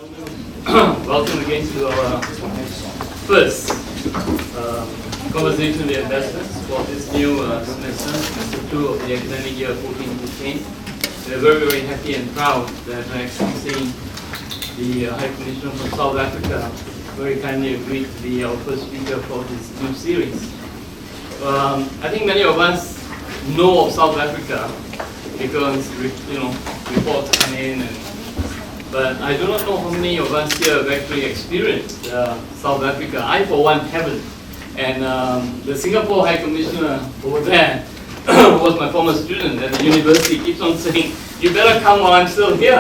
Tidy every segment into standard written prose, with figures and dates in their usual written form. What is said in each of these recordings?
Welcome again to our first conversation with investors for this new semester, semester 2 of the academic year 14-15. We're very, very happy and proud that we're actually seeing the High Commissioner from South Africa very kindly agreed to be our first speaker for this new series. I think many of us know of South Africa because reports come in, but I do not know how many of us here have actually experienced South Africa. I, for one, haven't. And the Singapore High Commissioner over there was my former student at the university, keeps on saying, you better come while I'm still here.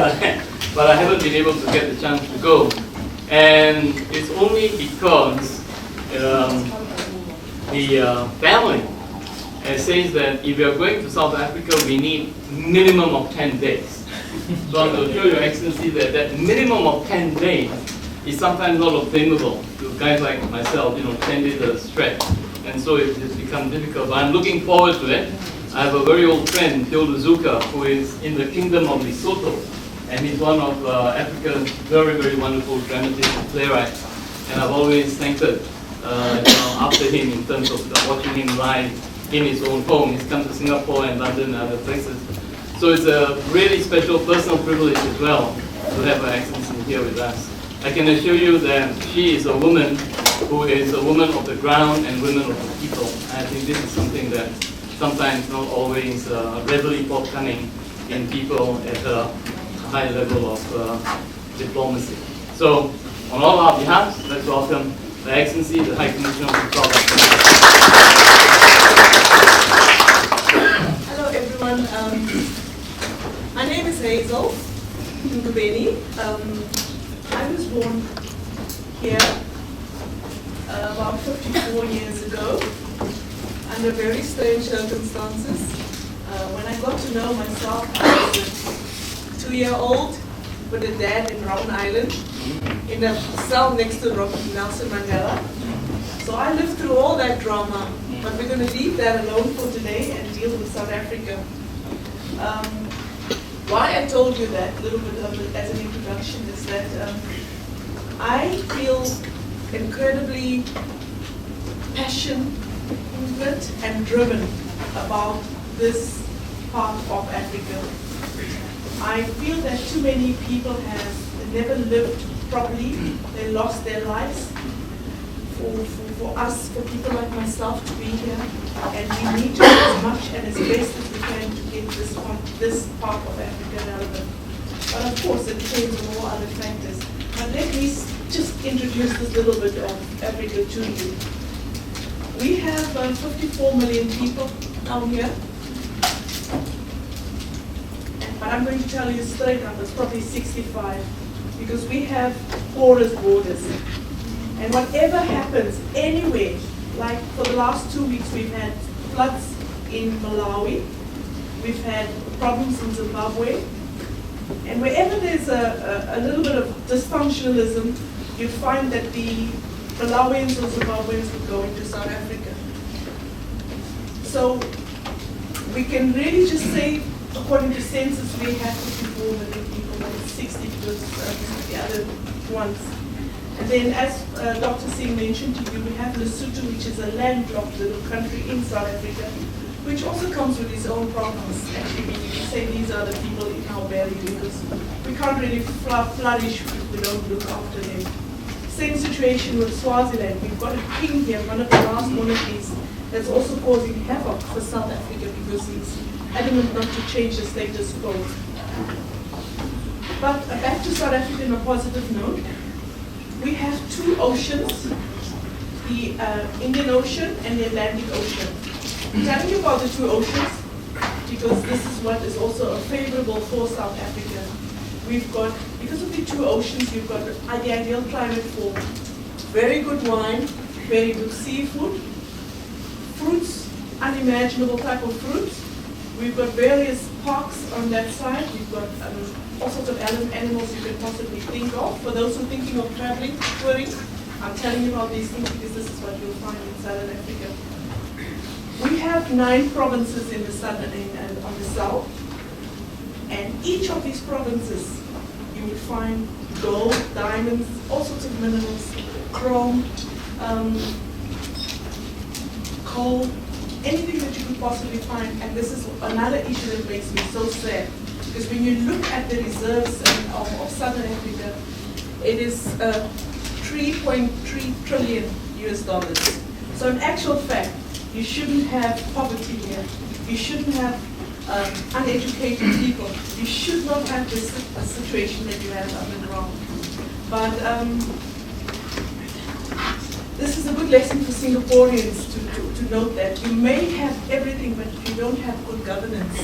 But I haven't been able to get the chance to go. And it's only because the family says that if we are going to South Africa, we need minimum of 10 days. So I'm going to show Your Excellency that that minimum of 10 days is sometimes not obtainable to guys like myself, 10 days at a stretch. And so it has become difficult. But I'm looking forward to it. I have a very old friend, Theodore Zuka, who is in the Kingdom of Lesotho. And he's one of Africa's very, very wonderful dramatists and playwrights. And I've always thanked after him in terms of watching him live in his own home. He's come to Singapore and London and other places. So it's a really special personal privilege as well to have Her Excellency here with us. I can assure you that she is a woman who is a woman of the ground and women of the people. And I think this is something that sometimes not always readily forthcoming in people at a high level of diplomacy. So, on all our behalf, let's welcome Her Excellency, the High Commissioner of South Africa. Hello everyone. My name is Hazel Ngubeni. I was born here about 54 years ago under very strange circumstances. When I got to know myself, I was a 2-year-old with a dad in Robben Island in a cell next to Nelson Mandela. So I lived through all that drama, but we're going to leave that alone for today and deal with South Africa. Why I told you that a little bit as an introduction is that I feel incredibly passionate and driven about this part of Africa. I feel that too many people have never lived properly. They lost their lives. For us, for people like myself to be here, and we need to do as much and as best as we can to get this part of Africa relevant. But of course, it depends on all other factors. But let me just introduce this little bit of Africa to you. We have 54 million people down here. But I'm going to tell you straight up, it's probably 65, because we have porous borders. And whatever happens anywhere, like for the last 2 weeks, we've had floods in Malawi, we've had problems in Zimbabwe, and wherever there's a little bit of dysfunctionalism, you find that the Malawians or Zimbabweans would go into South Africa. So we can really just say, according to census, we have 54 million people, but it's 60 because the other ones. And then, as Dr. Singh mentioned to you, we have Lesotho, which is a landlocked little country in South Africa, which also comes with its own problems. Actually, you can say these are the people in our belly because we can't really flourish if we don't look after them. Same situation with Swaziland. We've got a king here, one of the last monarchies, that's also causing havoc for South Africa because he's adamant not to change the status quo. But back to South Africa on a positive note. We have 2 oceans, the Indian Ocean and the Atlantic Ocean. I'm telling you about the 2 oceans because this is what is also favorable for South Africa. We've got, because of the 2 oceans, you've got the ideal climate for very good wine, very good seafood, fruits, unimaginable type of fruits. We've got various parks on that side. We've got all sorts of animals you can possibly think of. For those who are thinking of traveling, touring, I'm telling you about these things because this is what you'll find in Southern Africa. We have 9 provinces in the southern and on the south, and each of these provinces you would find gold, diamonds, all sorts of minerals, chrome, coal, anything that you could possibly find. And this is another issue that makes me so sad. Because when you look at the reserves of Southern Africa, it is 3.3 trillion US dollars. So in actual fact, you shouldn't have poverty here. You shouldn't have uneducated people. You should not have this situation that you have underground. But this is a good lesson for Singaporeans to note that you may have everything, but if you don't have good governance,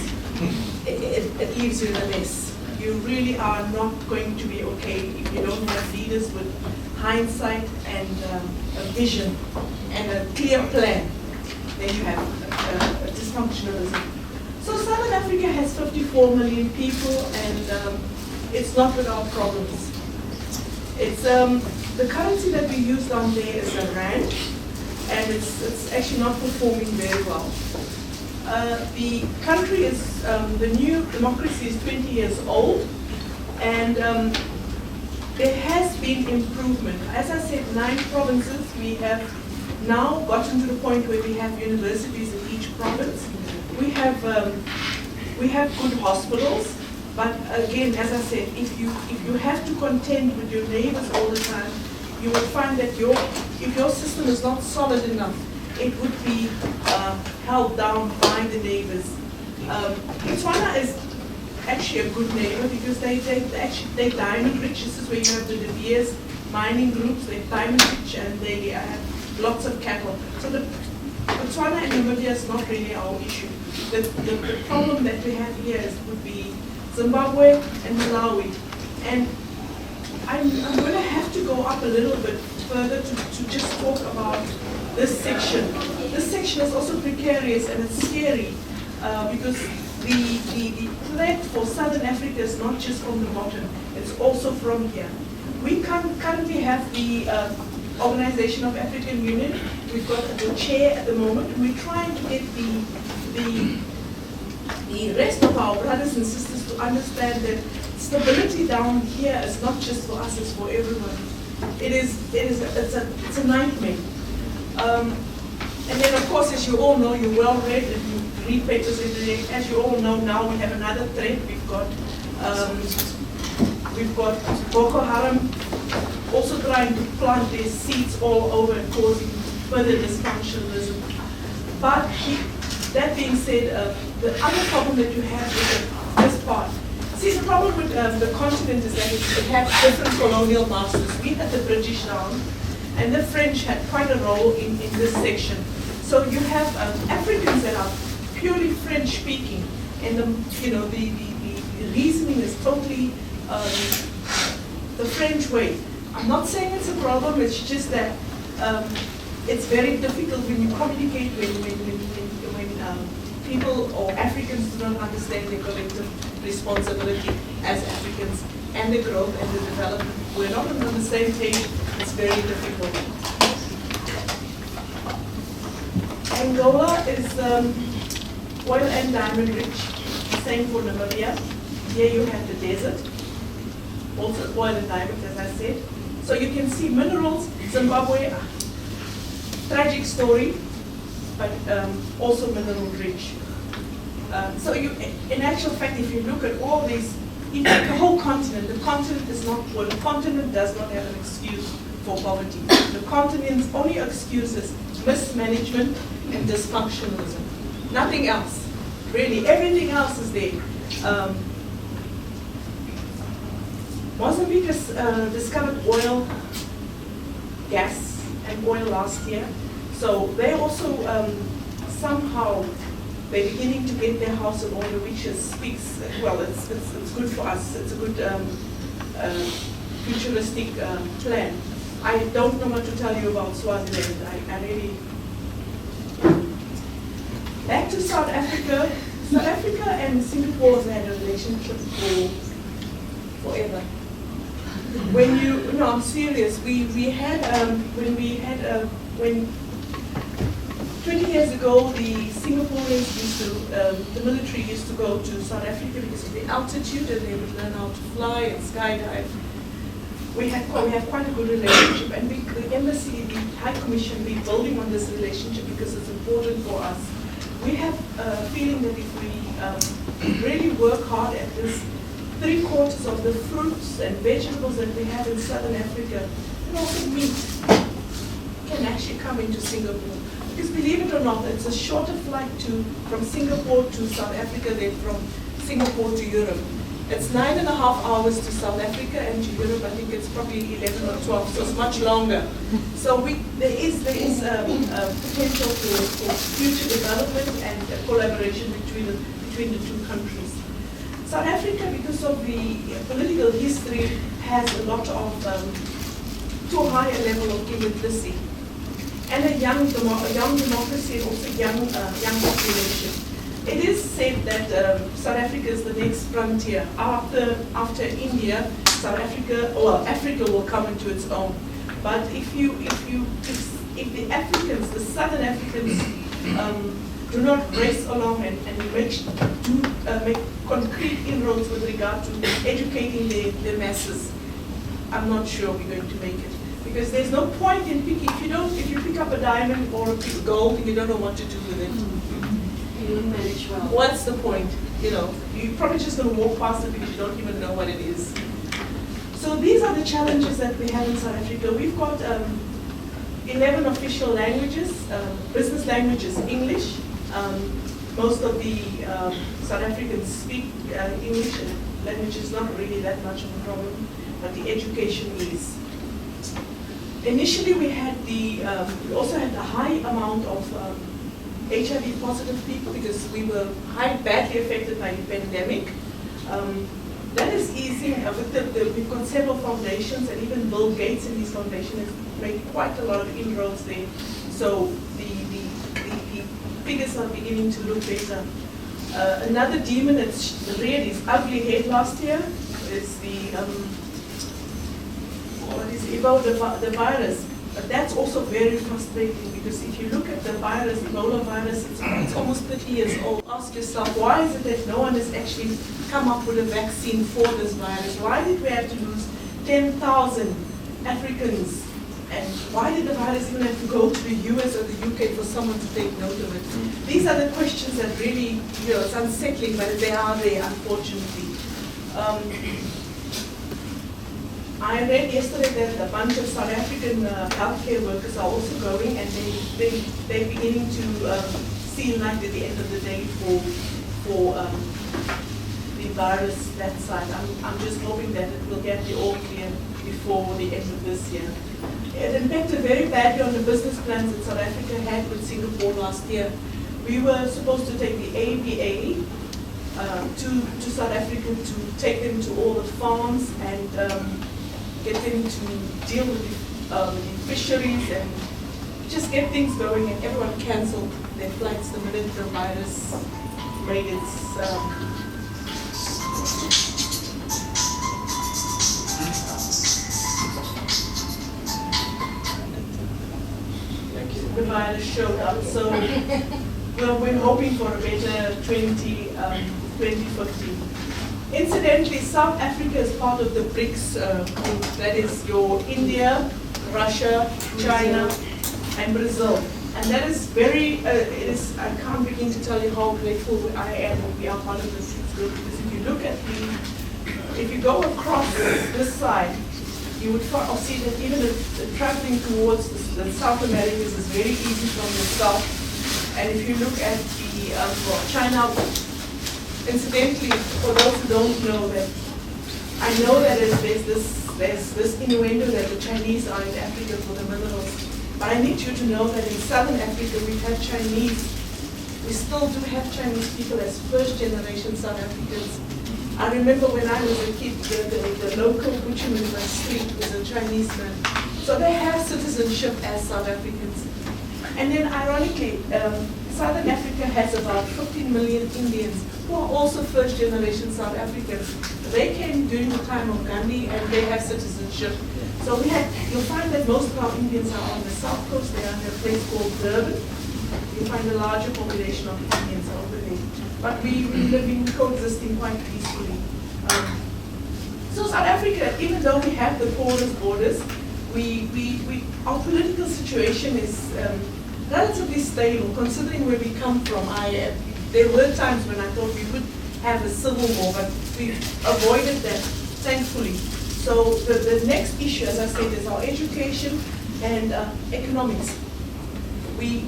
it leaves you in a mess. You really are not going to be okay if you don't have leaders with hindsight and a vision and a clear plan. Then you have a dysfunctionalism. So Southern Africa has 54 million people, and it's not without problems. It's the currency that we use down there is a rand, and it's actually not performing very well. The country is, the new democracy is 20 years old, and there has been improvement. As I said, 9 provinces. We have now gotten to the point where we have universities in each province. We have good hospitals, but again, as I said, if you have to contend with your neighbors all the time, you will find that if your system is not solid enough, it would be held down by the neighbors. Botswana is actually a good neighbor because they're diamond rich. This is where you have the De Beers mining groups. They're diamond rich and they have lots of cattle. So the Botswana and Namibia is not really our issue. The problem that we have here would be Zimbabwe and Malawi. And I'm going to have to go up a little bit further to just talk about this section. This section is also precarious and it's scary because the threat for Southern Africa is not just from the bottom, it's also from here. We currently have the Organization of African Union. We've got the chair at the moment, and we're trying to get the rest of our brothers and sisters to understand that stability down here is not just for us, it's for everyone. It's a nightmare. And then of course, as you all know, you're well read and you read papers every day. As you all know, now we have another threat. We've got Boko Haram also trying to plant their seeds all over and causing further dysfunctionalism. But that being said, the other problem that you have with this part, see, the problem with the continent is that it had different colonial masters. We had the British down, and the French had quite a role in this section. So you have Africans that are purely French-speaking, and the reasoning is totally the French way. I'm not saying it's a problem. It's just that it's very difficult when you communicate when people or Africans do not understand their collective responsibility as Africans and the growth and the development. We're not on the same page. It's very difficult. Angola is oil and diamond rich. Same for Namibia. Here you have the desert. Also oil and diamond, as I said. So you can see minerals, Zimbabwe, tragic story, but also mineral rich. So in actual fact, if you look at all these, in fact, the whole continent, the continent is not poor. The continent does not have an excuse for poverty. The continent's only excuse is mismanagement and dysfunctionalism. Nothing else, really. Everything else is there. Mozambique has discovered oil, gas, and oil last year. So they also somehow they're beginning to get their house in order, which speaks well. It's good for us. It's a good futuristic plan. I don't know what to tell you about Swaziland. I really. Back to South Africa. South Africa and Singapore has had a relationship for forever. When I'm serious. When 20 years ago, the Singaporeans the military used to go to South Africa because of the altitude, and they would learn how to fly and skydive. we have quite a good relationship, and the embassy, the High Commission, we're building on this relationship because it's important for us. We have a feeling that if we really work hard at this, 3/4 of the fruits and vegetables that we have in Southern Africa, and also meat, can actually come into Singapore. Because believe it or not, it's a shorter flight from Singapore to South Africa than from Singapore to Europe. It's 9.5 hours to South Africa, and to Europe I think it's probably 11 or 12, so it's much longer. So there is potential for future development and collaboration between the two countries. South Africa, because of the political history, has a lot of too high a level of illiteracy, and a young democracy, and also young population. It is said that South Africa is the next frontier. After India, South Africa, well, Africa will come into its own. But if the Africans, the Southern Africans, do not race along and make concrete inroads with regard to educating the masses, I'm not sure we're going to make it. Because there's no point in picking, if you pick up a diamond or a piece of gold and you don't know what to do with it. You don't manage well. What's the point? You're probably just going to walk past it because you don't even know what it is. So these are the challenges that we have in South Africa. We've got 11 official languages, business languages, English. Most of the South Africans speak English, and language is not really that much of a problem, but the education is. Initially, we also had a high amount of HIV positive people because we were badly affected by the pandemic. That is easing. We've got several foundations, and even Bill Gates in these foundations has made quite a lot of inroads there. So the figures are beginning to look better. Another demon that's reared its ugly head last year is the the virus. But that's also very frustrating because if you look at the virus, Ebola virus, it's almost 30 years old. Ask yourself, why is it that no one has actually come up with a vaccine for this virus? Why did we have to lose 10,000 Africans? And why did the virus even have to go to the US or the UK for someone to take note of it? These are the questions that really, it's unsettling, but they are there, unfortunately. I read yesterday that a bunch of South African healthcare workers are also going, and they're beginning to see light at the end of the day for the virus that side. I'm just hoping that it will get the all clear before the end of this year. It impacted very badly on the business plans that South Africa had with Singapore last year. We were supposed to take the ABA to South Africa to take them to all the farms and get them to deal with the fisheries and just get things going, and everyone cancelled their flights the minute the virus made its the virus showed up. So we're hoping for a better 2015. Incidentally, South Africa is part of the BRICS group. That is your India, Russia, China, and Brazil. And that is very, I can't begin to tell you how grateful I am that we are part of this group. Because if you look at if you go across this side, you would see that even the traveling towards the South Americas is very easy from the south. And if you look at the China, incidentally, for those who don't know that, I know that there's this innuendo that the Chinese are in Africa for the minerals. But I need you to know that in Southern Africa we have Chinese. We still do have Chinese people as first-generation South Africans. I remember when I was a kid, the local butcherman in my street was a Chinese man. So they have citizenship as South Africans. And then ironically, Southern Africa has about 15 million Indians who are also first-generation South Africans. They came during the time of Gandhi and they have citizenship. So you'll find that most of our Indians are on the south coast. They are in a place called Durban. You'll find a larger population of Indians over there. But we live in coexisting quite peacefully. So So South Africa, even though we have the porous borders, our political situation is relatively stable, considering where we come from. There were times when I thought we would have a civil war, but we avoided that, thankfully. So the next issue, as I said, is our education and economics. We're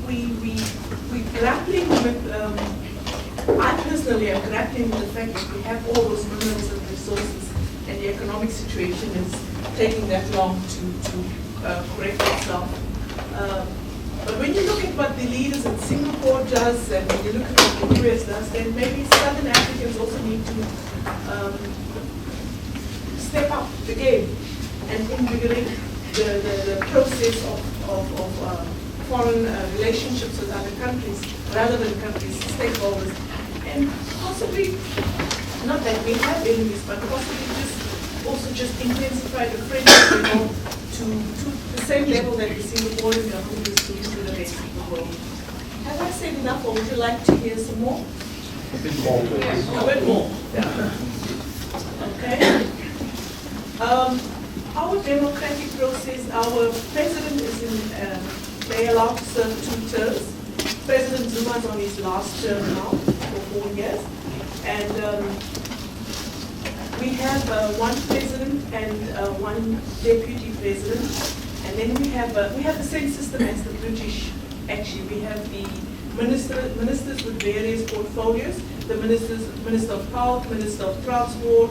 grappling with, I personally am grappling with the fact that we have all those minerals and resources, and the economic situation is taking that long to correct itself. But when you look at what the leaders in Singapore does, and when you look at what the US does, then maybe Southern Africans also need to step up the game and invigorate the process of foreign relationships with other countries, rather than countries, stakeholders, and possibly, not that we have enemies, but possibly just intensify the friendship level to the same level that the Singaporean government is doing to the rest of the world. Have I said enough, or would you like to hear some more? A bit more. A bit more. Yeah. Okay. Our democratic process, our president is in, they allowed to serve 2 terms. President Zuma is on his last term now for 4 years. And we have 1 president and 1 deputy president. And then we have the same system as the British. Actually, we have the ministers with various portfolios. The Minister of Health, Minister of Transport,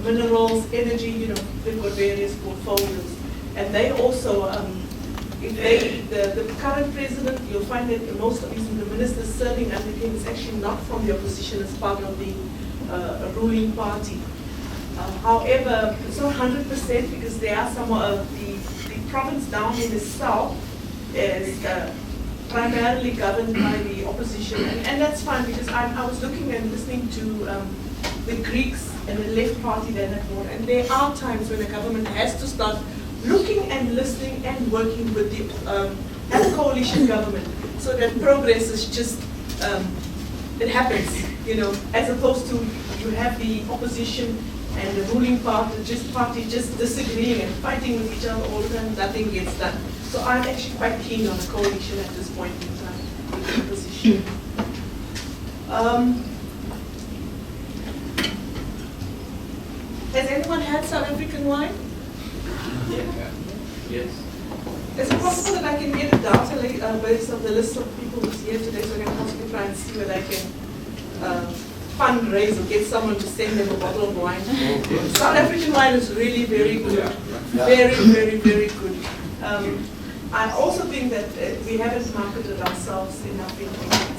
Minerals, Energy, they've got various portfolios. And they also, the current president, you'll find that most of the ministers serving under him is actually not from the opposition, as part of the ruling party. However, it's not 100% because there are some of the province down in the south is primarily governed by the opposition, and that's fine because I was looking and listening to the Greeks and the left party then at war, and there are times when the government has to start looking and listening and working with the coalition government, so that progress is just it happens, as opposed to you have the opposition and the ruling party just disagreeing and fighting with each other all the time, nothing gets done. So I'm actually quite keen on a coalition at this point in time with the opposition. Has anyone had South African wine? Yeah. Yes. Is it possible that I can get a data based on the list of people who's here today, so I can possibly try and see whether I can fundraise or get someone to send them a bottle of wine? Okay. South African wine is really very good. Yeah. Very, very, very good. I also think that we haven't marketed ourselves enough in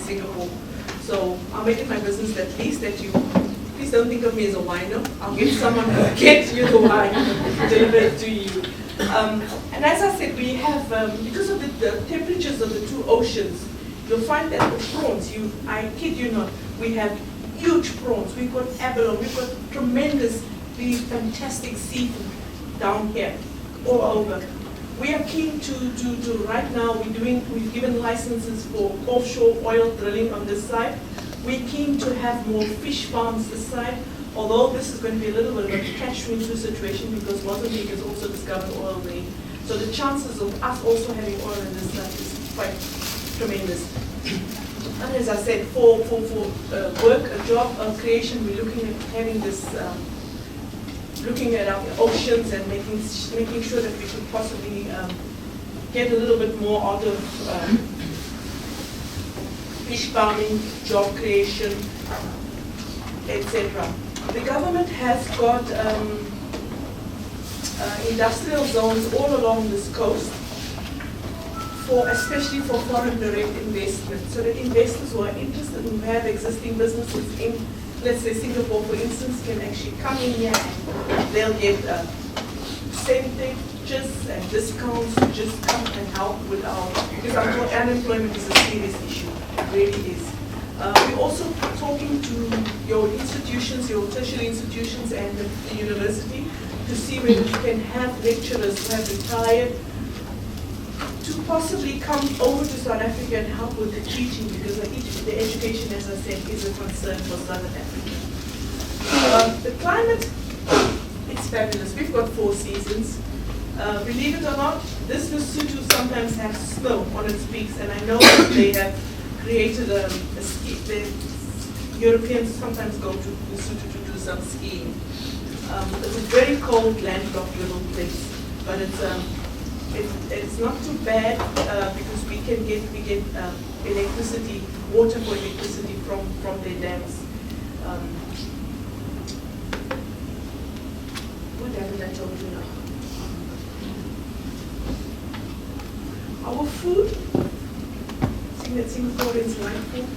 Singapore. So I'll make it my business at least that you, please don't think of me as a wino. I'll get someone to get you the wine delivered to you. And as I said, we have, because of the temperatures of the 2 oceans, you'll find that the prawns, I kid you not, we have huge prawns. We've got abalone, we've got tremendously fantastic seafood down here, all over. We are keen to right now, we've given licenses for offshore oil drilling on this side. We're keen to have more fish farms this side, although this is going to be a little bit of a catch-22 situation because Mozambique has also discovered oil there. So the chances of us also having oil in this side is quite tremendous. And as I said, for work, a job creation, we're looking at having this, looking at our oceans and making sure that we could possibly get a little bit more out of fish farming, job creation, etc. The government has got industrial zones all along this coast, especially for foreign direct investment, so that investors who are interested and who have existing businesses in, let's say Singapore for instance, can actually come in here and they'll get percentages and discounts to just come and help with because unemployment is a serious issue, it really is. We're also talking to your institutions, your tertiary institutions and the university to see whether we can have lecturers who have retired to possibly come over to South Africa and help with the teaching, because the education, as I said, is a concern for Southern Africa. The climate, it fabulous. We've got 4 seasons. Believe it or not, this Lesotho sometimes has snow on its peaks, and I know that they have created a ski. The Europeans sometimes go to Lesotho to do some skiing. It's a very cold, landlocked little place, but it's not too bad because we get electricity, water for electricity from their dams. What haven't I told you now? Our food, seeing that Singaporeans like food,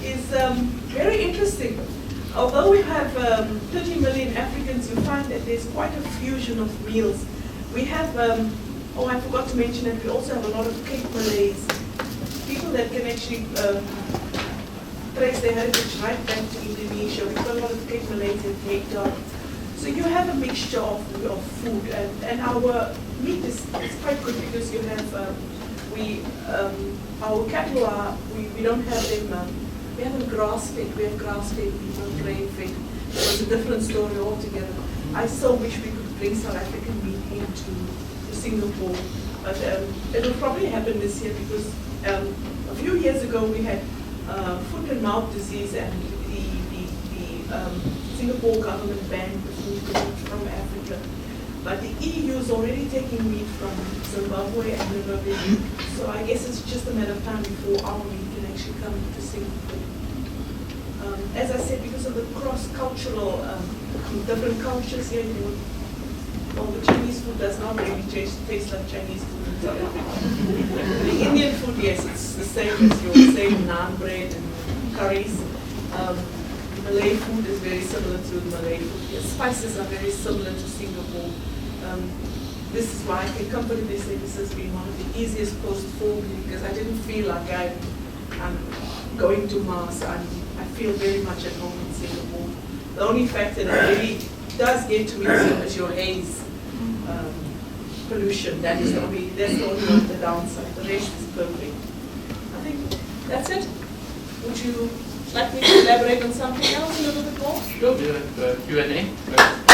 is very interesting. Although we have 30 million Africans, you find that there's quite a fusion of meals. We have, oh, I forgot to mention that we also have a lot of Cape Malays, people that can actually trace their heritage right back to Indonesia. We've got a lot of Cape Malays in Cape Town. So you have a mixture of food, and our meat is quite good because you have, our cattle are, we don't have them, we have them grass-fed, we have grass-fed, we don't grain-fed. It's a different story altogether. I so wish we could bring South African meat into Singapore, but it will probably happen this year because a few years ago we had foot and mouth disease, and the Singapore government banned the food from Africa. But the EU is already taking meat from Zimbabwe and Namibia, so I guess it's just a matter of time before our meat can actually come to Singapore. As I said, because of the cross-cultural, different cultures here, well, the Chinese food does not really taste like Chinese food in South Africa. The Indian food, yes, it's the same as your same naan bread and curries. Malay food is very similar to Malay food. The spices are very similar to Singapore. This is why I can comfortably say this has been one of the easiest posts for me because I didn't feel like I'm going to Mars. I feel very much at home in Singapore. The only factor that really does get to me is your haze pollution. That's the only one, the downside. The rest is perfect. I think that's it. Would you like me to elaborate on something else a little bit more? Sure, we have Q&A.